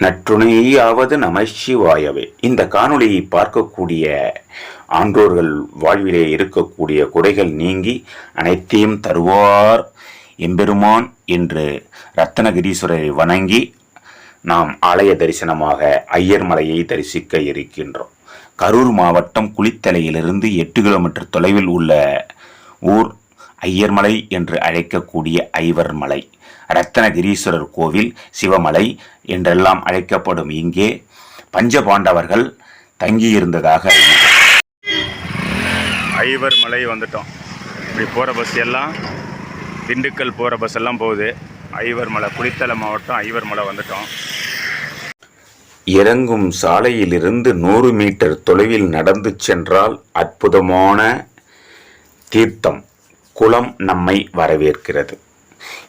நற்றுணையாவது நமசிவாயவே. இந்த காணொளியை பார்க்கக்கூடிய ஆன்றோர்கள் வாழ்விலே இருக்கக்கூடிய குறைகள் நீங்கி அனைத்தையும் தருவார் எம்பெருமான் என்று ரத்னகிரீஸ்வரரை வணங்கி நாம் ஆலய தரிசனமாக ஐயர் மலையை தரிசிக்க இருக்கின்றோம். கரூர் மாவட்டம் குளித்தலையிலிருந்து 8 கிலோமீட்டர் தொலைவில் உள்ள ஊர் ஐயர்மலை என்று அழைக்கக்கூடிய ஐவர் மலை, ரத்னகிரீஸ்வரர் கோவில், சிவமலை என்றெல்லாம் அழைக்கப்படும் இங்கே பஞ்சபாண்டவர்கள் தங்கியிருந்ததாக ஐவர் மலை வந்துட்டோம். இப்படி போகிற பஸ் எல்லாம் திண்டுக்கல் போகிற பஸ் எல்லாம் போகுது. ஐவர் மலை, குளித்தலை மாவட்டம் ஐவர் மலை வந்துட்டோம். இறங்கும் சாலையிலிருந்து 100 மீட்டர் தொலைவில் நடந்து சென்றால் அற்புதமான தீர்த்தம் குளம் நம்மை வரவேற்கிறது.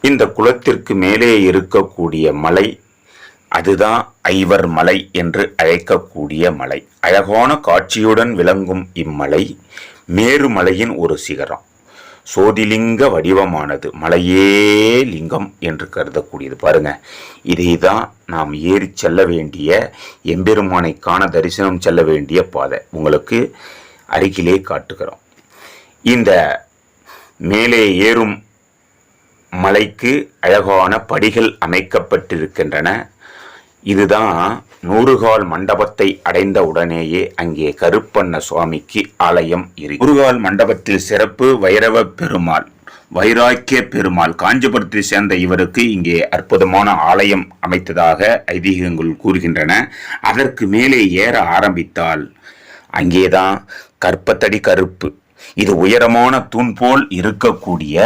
இந்த குளத்திற்கு மேலே இருக்கக்கூடிய மலை அதுதான் ஐவர் மலை என்று அழைக்கக்கூடிய மலை. அழகான காட்சியுடன் விளங்கும் இம்மலை மேருமலையின் ஒரு சிகரம். சோதிலிங்க வடிவமானது, மலையே லிங்கம் என்று கருதக்கூடியது. பாருங்க, இதை தான் நாம் ஏறி செல்ல வேண்டிய, எம்பெருமானை காண தரிசனம் செல்ல வேண்டிய பாதை உங்களுக்கு அருகிலே காட்டுகிறோம். இந்த மேலே ஏறும் மலைக்கு அழகான படிகள் அமைக்கப்பட்டிருக்கின்றன. இதுதான் 100 கால் மண்டபத்தை அடைந்த உடனேயே அங்கே கருப்பண்ண சுவாமிக்கு ஆலயம் இருக்கு. 100 கால் மண்டபத்தில் சிறப்பு வைரவ பெருமாள், வைராக்கிய பெருமாள், காஞ்சிபுரத்தை சேர்ந்த இவருக்கு இங்கே அற்புதமான ஆலயம் அமைத்ததாக ஐதீகங்கள் கூறுகின்றன. அதற்கு மேலே ஏற ஆரம்பித்தால் அங்கேதான் கற்பத்தடி கருப்பு, இது உயரமான தூண் போல் இருக்கக்கூடிய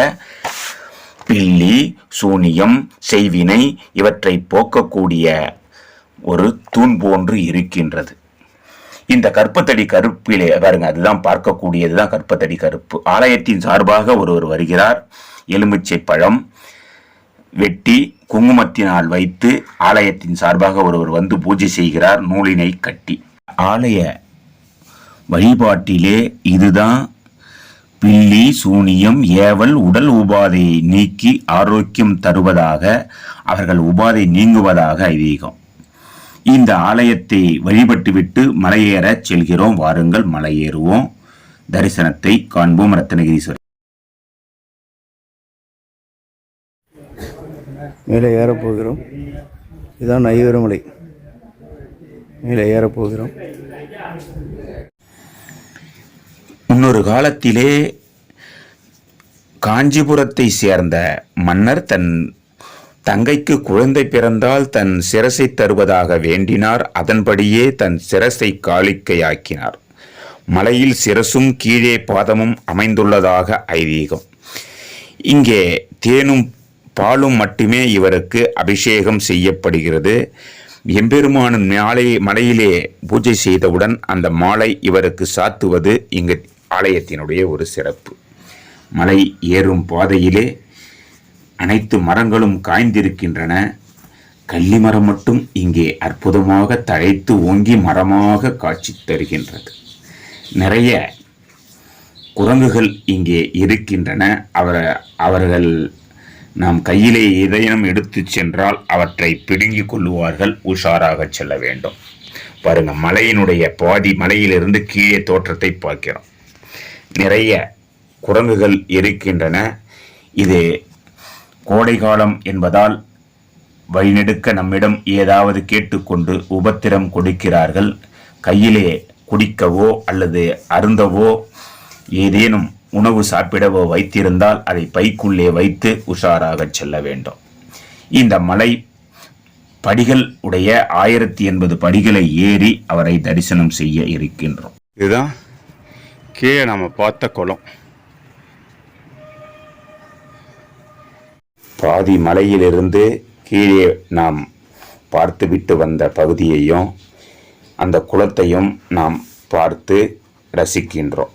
பில்லி, சூனியம், செய்வினை இவற்றை போக்கக்கூடிய ஒரு தூண் போன்று இருக்கின்றது. இந்த கற்பத்தடி கருப்பிலே பாருங்க, அதுதான் பார்க்கக்கூடியதுதான் கற்பத்தடி கருப்பு. ஆலயத்தின் சார்பாக ஒருவர் வருகிறார். எலுமிச்சை பழம் வெட்டி குங்குமத்தினால் வைத்து ஆலயத்தின் சார்பாக ஒருவர் வந்து பூஜை செய்கிறார், நூலினை கட்டி. ஆலய வழிபாட்டிலே இதுதான் பில்லி, சூனியம், ஏவல், உடல் உபாதையை நீக்கி ஆரோக்கியம் தருவதாக, அவர்கள் உபாதை நீங்குவதாக ஐதீகம். இந்த ஆலயத்தை வழிபட்டுவிட்டு மலையேற செல்கிறோம். வாருங்கள், மலையேறுவோம், தரிசனத்தை காண்போம். ரத்னகிரீஸ்வரர் மேலே ஏறப்போகிறோம். இதுதான் ஐவரமலை, மேலே ஏறப்போகிறோம். முன்னொரு காலத்திலே காஞ்சிபுரத்தை சேர்ந்த மன்னர் தன் தங்கைக்கு குழந்தை பிறந்தால் தன் சிரசை தருவதாக வேண்டினார். அதன்படியே தன் சிரசை காளிக்கையாக்கினார். மலையில் சிரசும் கீழே பாதமும் அமைந்துள்ளதாக ஐதீகம். இங்கே தேனும் பாலும் மட்டுமே இவருக்கு அபிஷேகம் செய்யப்படுகிறது. எம்பெருமானின் மலையிலே பூஜை செய்தவுடன் அந்த மாலை இவருக்கு சாத்துவது இங்கு ஆலயத்தினுடைய ஒரு சிறப்பு. மலை ஏறும் பாதையிலே அனைத்து மரங்களும் காய்ந்திருக்கின்றன. கள்ளிமரம் மட்டும் இங்கே அற்புதமாக தழைத்து ஓங்கி மரமாக காட்சி தருகின்றது. நிறைய குரங்குகள் இங்கே இருக்கின்றன. அவர்கள் நாம் கையிலே ஏதேனும் எடுத்து சென்றால் அவற்றை பிடுங்கிக் கொள்ளுவார்கள். உஷாராக செல்ல வேண்டும். பாருங்க, மலையினுடைய பாதி மலையிலிருந்து கீழே தோற்றத்தை பார்க்கிறோம். நிறைய குரங்குகள் இருக்கின்றன. இது கோடை காலம் என்பதால் வழிநெடுக்க நம்மிடம் ஏதாவது கேட்டுக்கொண்டு உபத்திரம் கொடுக்கிறார்கள். கையிலே குடிக்கவோ அல்லது அருந்தவோ ஏதேனும் உணவு சாப்பிடவோ வைத்திருந்தால் அதை பைக்குள்ளே வைத்து உஷாராக செல்ல வேண்டும். இந்த மலை படிகள் உடைய 1080 படிகளை ஏறி அவரை தரிசனம் செய்ய இருக்கின்றோம். இதுதான் கீழே நம்ம பார்த்த குளம். பாதி மலையிலிருந்து கீழே நாம் பார்த்துவிட்டு வந்த பகுதியையும் அந்த குளத்தையும் நாம் பார்த்து ரசிக்கின்றோம்.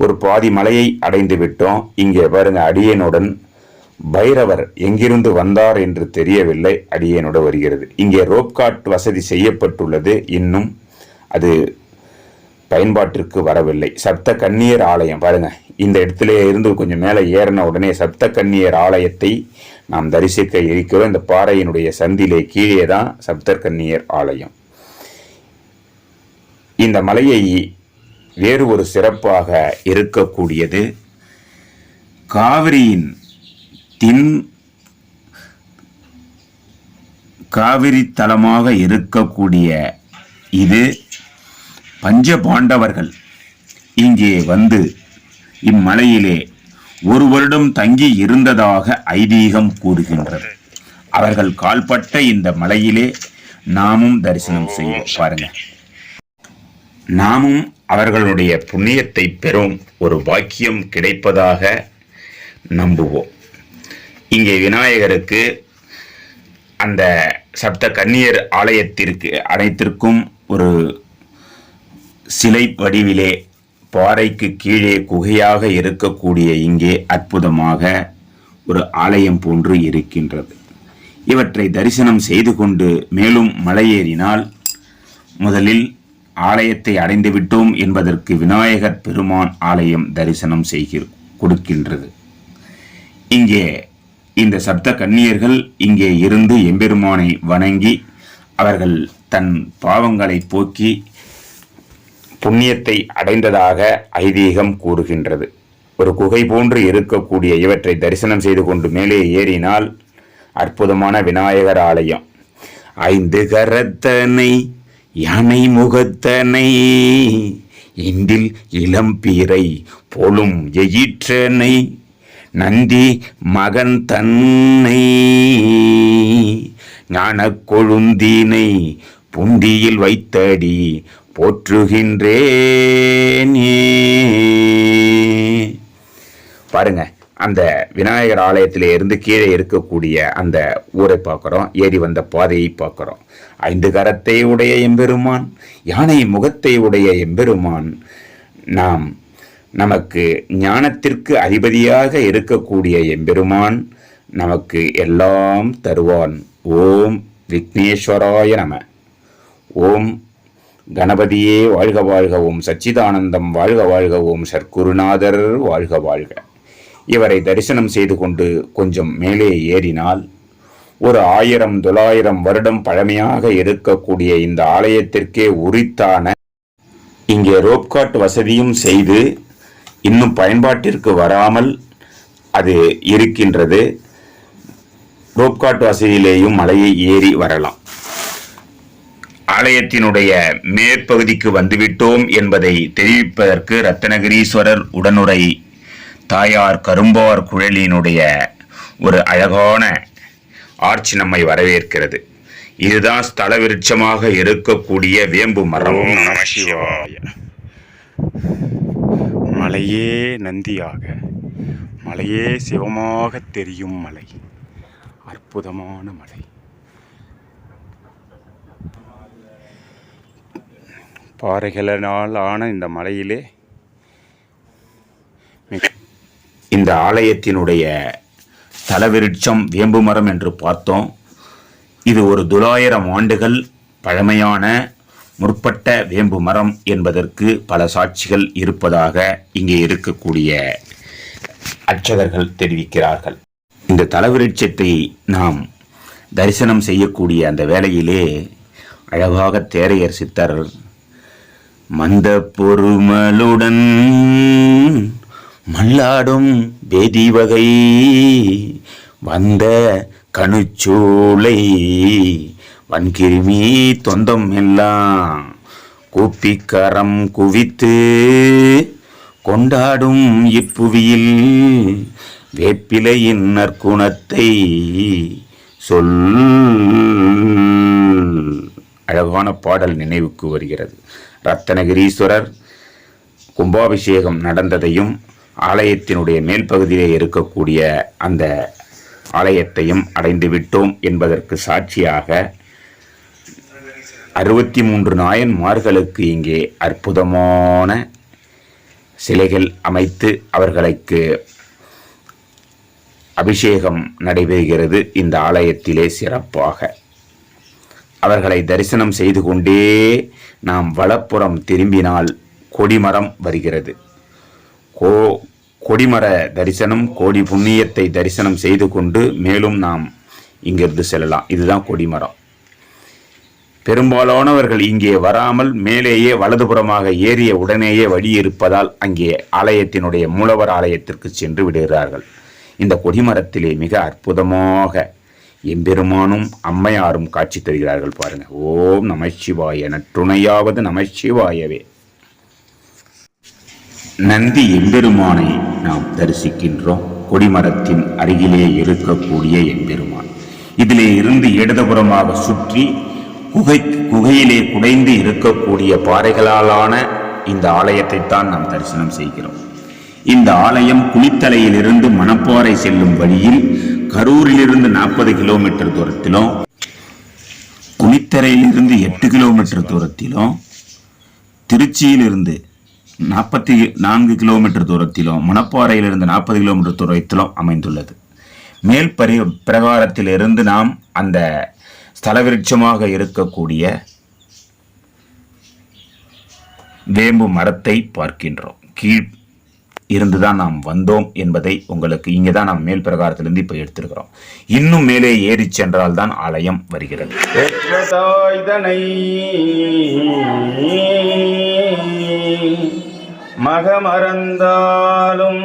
ஒரு பாதி மலையை அடைந்து விட்டோம். இங்கே பாருங்க, அடியேனுடன் பைரவர் எங்கிருந்து வந்தார் என்று தெரியவில்லை, அடியேனோடு வருகிறது. இங்கே ரோப்காட் வசதி செய்யப்பட்டுள்ளது, இன்னும் அது பயன்பாட்டிற்கு வரவில்லை. சப்த கன்னியர் ஆலயம் பாருங்க, இந்த இடத்துல இருந்து கொஞ்சம் மேலே ஏறின உடனே சப்த கன்னியர் ஆலயத்தை நாம் தரிசிக்க இருக்கிறோம். இந்த பாறையினுடைய சந்திலே கீழே தான் சப்தகன்னியர் ஆலயம். இந்த மலையை வேறு ஒரு சிறப்பாக இருக்கக்கூடியது, காவிரியின் காவிரி தலமாக இருக்கக்கூடிய இது பஞ்ச பாண்டவர்கள் இங்கே வந்து இம்மலையிலே ஒரு வருடம் தங்கி இருந்ததாக ஐதீகம் கூறுகின்றது. அவர்கள் கால்பட்ட இந்த மலையிலே நாமும் தரிசனம் செய்வோம். பாருங்க, நாமும் அவர்களுடைய புண்ணியத்தை பெறும் ஒரு பாக்கியம் கிடைப்பதாக நம்புவோம். இங்கே விநாயகருக்கு அந்த சப்த கன்னியர் ஆலயத்திற்கு அனைத்திற்கும் ஒரு சிலை வடிவிலே பாறைக்கு கீழே குகையாக இருக்கக்கூடிய இங்கே அற்புதமாக ஒரு ஆலயம் போன்று இருக்கின்றது. இவற்றை தரிசனம் செய்து கொண்டு மேலும் மலையேறினால் முதலில் ஆலயத்தை அடைந்து விட்டோம் என்பதற்கு விநாயகர் பெருமான் ஆலயம் தரிசனம் கொடுக்கின்றது. இங்கே இந்த சப்த கன்னியர்கள் இங்கே இருந்து எம்பெருமானை வணங்கி அவர்கள் தன் பாவங்களை போக்கி புண்ணியத்தை அடைந்ததாக ஐதீகம் கூறுகின்றது. ஒரு குகை போன்று இருக்கக்கூடிய இவற்றை தரிசனம் செய்து கொண்டு மேலே ஏறினால் அற்புதமான விநாயகர் ஆலயம். 5 கரத்தனை யானை முகத்தனை இந்தில் இளம்பீரை போலும் எயிற்றனை நந்தி மகன் தன்னை ஞான கொழுந்தினை புந்தியில் வைத்தடி போற்றுகின்றேனே. பாருங்க, அந்த விநாயகர் ஆலயத்திலே இருந்து கீழே இருக்கக்கூடிய அந்த ஊரை பார்க்குறோம், ஏறி வந்த பாதையை பார்க்குறோம். 5 கரத்தை உடைய எம்பெருமான், யானை முகத்தை உடைய எம்பெருமான், நமக்கு ஞானத்திற்கு அதிபதியாக இருக்கக்கூடிய எம்பெருமான் நமக்கு எல்லாம் தருவான். ஓம் விக்னேஸ்வராய நம. ஓம் கணபதியே வாழ்க வாழ்க. ஓம் சச்சிதானந்தம் வாழ்க வாழ்க. ஓம் சர்க்குருநாதர் வாழ்க வாழ்க. இவரை தரிசனம் செய்து கொண்டு கொஞ்சம் மேலே ஏறினால் ஒரு 1000-900 வருடம் பழமையாக இருக்கக்கூடிய இந்த ஆலயத்திற்கே உரித்தான இங்கே ரோப்காட் வசதியும் செய்து இன்னும் பயன்பாட்டிற்கு வராமல் அது இருக்கின்றது. ரோப்காட் வசதியிலேயும் மலையை ஏறி வரலாம். ஆலயத்தினுடைய மேற்பகுதிக்கு வந்துவிட்டோம் என்பதை தெரிவிப்பதற்கு ரத்னகிரீஸ்வரர் உடனுரை தாயார் கரும்பார் குழலினுடைய ஒரு அழகான ஆர்ச்சி நம்மை வரவேற்கிறது. இதுதான் ஸ்தல விருட்சமாக இருக்கக்கூடிய வேம்பு மரம். மலையே நந்தியாக, மலையே சிவமாக தெரியும் மலை, அற்புதமான மலை. பாறைகளினால் ஆன இந்த மலையிலே இந்த ஆலயத்தினுடைய தலவிருட்சம் வேம்பு மரம் என்று பார்த்தோம். இது ஒரு 900 ஆண்டுகள் பழமையான முற்பட்ட வேம்பு மரம் என்பதற்கு பல சாட்சிகள் இருப்பதாக இங்கே இருக்கக்கூடிய அர்ச்சகர்கள் தெரிவிக்கிறார்கள். இந்த தலவிருட்சத்தை நாம் தரிசனம் செய்யக்கூடிய அந்த வேளையிலே அழகாக தேரையர் சித்தர் மந்த பொறுமலுடன் மல்லாடும் வேதி வகை வந்த கணுச்சூளை வன்கிருமி தொந்தம் எல்லாம் கூப்பிக்கரம் குவித்து கொண்டாடும் இப்புவியில் வேப்பிலையின் நற்குணத்தை சொல். அழகான பாடல் நினைவுக்கு வருகிறது. ரத்னகிரீஸ்வரர் கும்பாபிஷேகம் நடந்ததையும் ஆலயத்தினுடைய மேல் பகுதியிலே இருக்கக்கூடிய அந்த ஆலயத்தையும் அடைந்து விட்டோம் என்பதற்கு சாட்சியாக 63 நாயன்மார்களுக்கு இங்கே அற்புதமான சிலைகள் அமைத்து அவர்களுக்கு அபிஷேகம் நடைபெறுகிறது. இந்த ஆலயத்திலே சிறப்பாக அவர்களை தரிசனம் செய்து கொண்டே நாம் வலப்புறம் திரும்பினால் கொடிமரம் வருகிறது. கொடிமர தரிசனம், கோடி புண்ணியத்தை தரிசனம் செய்து கொண்டு மேலும் நாம் இங்கிருந்து செல்லலாம். இதுதான் கொடிமரம். பெரும்பாலானவர்கள் இங்கே வராமல் மேலேயே வலதுபுறமாக ஏறிய உடனேயே வழி இருப்பதால் அங்கே ஆலயத்தினுடைய மூலவர் ஆலயத்திற்கு சென்று விடுகிறார்கள். இந்த கொடிமரத்திலே மிக அற்புதமாக எம்பெருமானும் அம்மையாரும் காட்சி தருகிறார்கள். பாருங்க. ஓம் நமசிவாய, நற்றுணையாவது நமசிவாயவே. நந்தி எம்பெருமானை நாம் தரிசிக்கின்றோம். கொடிமரத்தின் அருகிலே இருக்கக்கூடிய எம்பெருமான். இதிலே இருந்து இடதுபுறமாக சுற்றி குகையிலே குடைந்து இருக்கக்கூடிய பாறைகளாலான இந்த ஆலயத்தை தான் நாம் தரிசனம் செய்கிறோம். இந்த ஆலயம் குளித்தலையிலிருந்து மணப்பாறை செல்லும் வழியில் கரூரிலிருந்து 40 கிலோமீட்டர் தூரத்திலும், குளித்தலையிலிருந்து 8 கிலோமீட்டர் தூரத்திலும், திருச்சியிலிருந்து 44 கிலோமீட்டர் தூரத்திலும், மணப்பாறையிலிருந்து 40 கிலோமீட்டர் தூரத்திலும் அமைந்துள்ளது. மேல் பிரகாரத்திலிருந்து நாம் அந்த ஸ்தல விருட்சமாக இருக்கக்கூடிய வேம்பு மரத்தை பார்க்கின்றோம். கீழ் இருந்துதான் நாம் வந்தோம் என்பதை உங்களுக்கு இங்கே தான் நாம் மேல் பிரகாரத்திலிருந்து இப்போ எடுத்திருக்கிறோம். இன்னும் மேலே ஏறி சென்றால் தான் ஆலயம் வருகிறது. மகமறந்தாலும்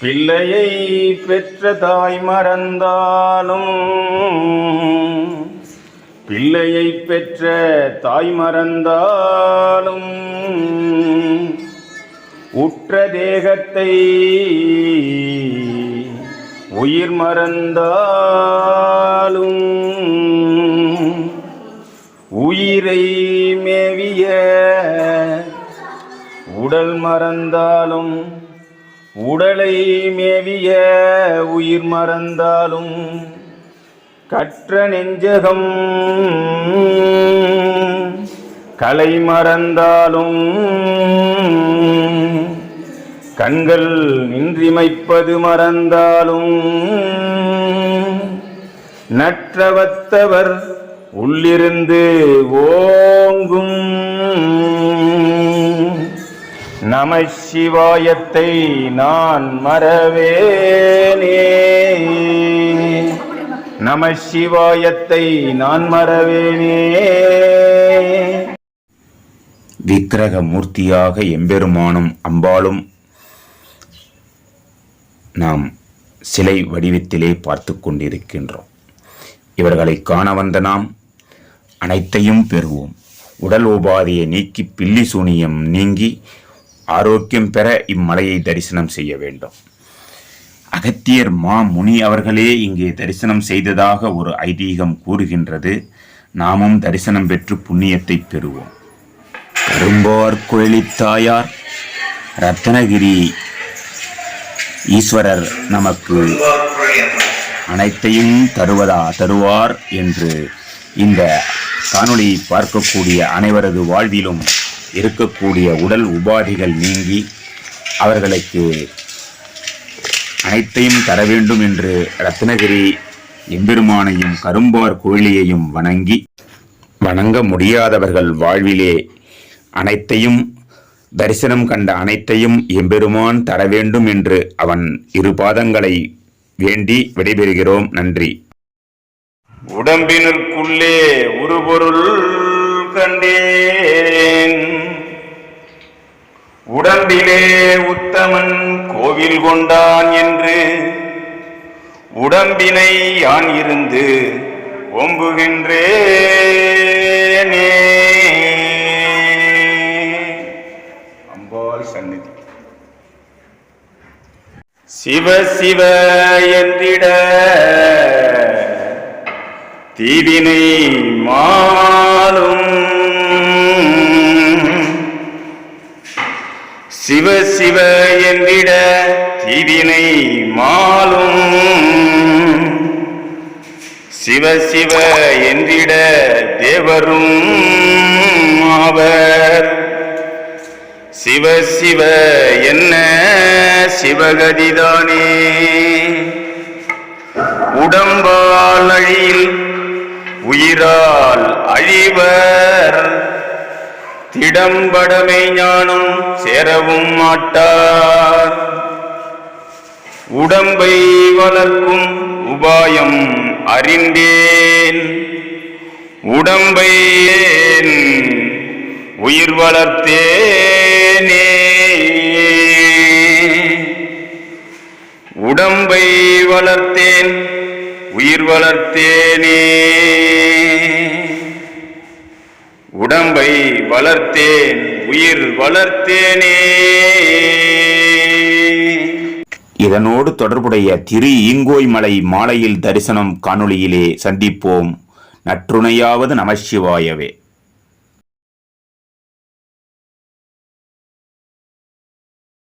பிள்ளையை பெற்ற தாய் மறந்தாலும், பிள்ளையை பெற்ற தாய் மறந்தாலும், உற்ற தேகத்தை உயிர் மறந்தாலும், உயிரை மேவிய உடல் மறந்தாலும், உடலை மேவிய உயிர் மறந்தாலும், கற்ற நெஞ்சகம் கலை மறந்தாலும், கண்கள் நின்றிமைப்பது மறந்தாலும், நற்றவத்தவர் உள்ளிருந்து ஓங்கும் நமசிவாயத்தை நான் மறவேனே, நமசிவாயத்தை நான் மறவேனே. விக்கிரக மூர்த்தியாக எம்பெருமானும் அம்பாளும் நாம் சிலை வடிவத்திலே பார்த்து கொண்டிருக்கின்றோம். இவர்களை காண வந்த நாம் அனைத்தையும் பெறுவோம். உடல் உபாதையை நீக்கி பில்லி சூனியம் நீங்கி ஆரோக்கியம் பெற இம்மலையை தரிசனம் செய்ய வேண்டும். அகத்தியர் முனி அவர்களே இங்கே தரிசனம் செய்ததாக ஒரு ஐதீகம் கூறுகின்றது. நாமும் தரிசனம் பெற்று புண்ணியத்தை பெறுவோம். கரும்பார் குழலித்தாயார் ரத்னகிரி ஈஸ்வரர் நமக்கு அனைத்தையும் தருவார் என்று இந்த காணொளியை பார்க்கக்கூடிய அனைவரது வாழ்விலும் இருக்கக்கூடிய உடல் உபாதைகள் நீங்கி அவர்களுக்கு அனைத்தையும் தர வேண்டும் என்று ரத்னகிரி எம்பெருமானையும் கரும்பார் கோயிலையும் வணங்க முடியாதவர்கள் வாழ்விலே அனைத்தையும் தரிசனம் கண்ட அனைத்தையும் எம்பெருமான் தர வேண்டும் என்று அவன் இரு பாதங்களை வேண்டி விடைபெறுகிறோம். நன்றி. உடம்பினுக்குள்ளே உருபொருள் கண்டேன், உடம்பிலே உத்தமன் கோவில் கொண்டான் என்று உடம்பினை யான் இருந்து ஓம்புகின்றேனே. அம்பாள் சந்நிதி. சிவ சிவ என்றிட தீவினை மாலும், சிவ சிவ என்றிட தீவினை மாலும், சிவ சிவ என்றிட தேவரும் ஆவர். சிவ சிவ என்ன சிவகதிதானே. உடம்பால் அழியில் உயிரால் அழிவர், திடம்படமை ஞானம் சேரவும் மாட்டார். உடம்பை வளர்க்கும் உபாயம் அறிந்தேன், உடம்பை உயிர் வளர்த்தேனே. உடம்பை வளர்த்தேன், உயிர் வளர்த்தேனே. உடம்பை வளர்த்தேன், உயிர் வளர்த்தேனே. இதனோடு தொடர்புடைய திரு ஈங்கோய் மலை மாலையில் தரிசனம் காணொளியிலே சந்திப்போம். நற்றுணையாவது நமசிவாயவே.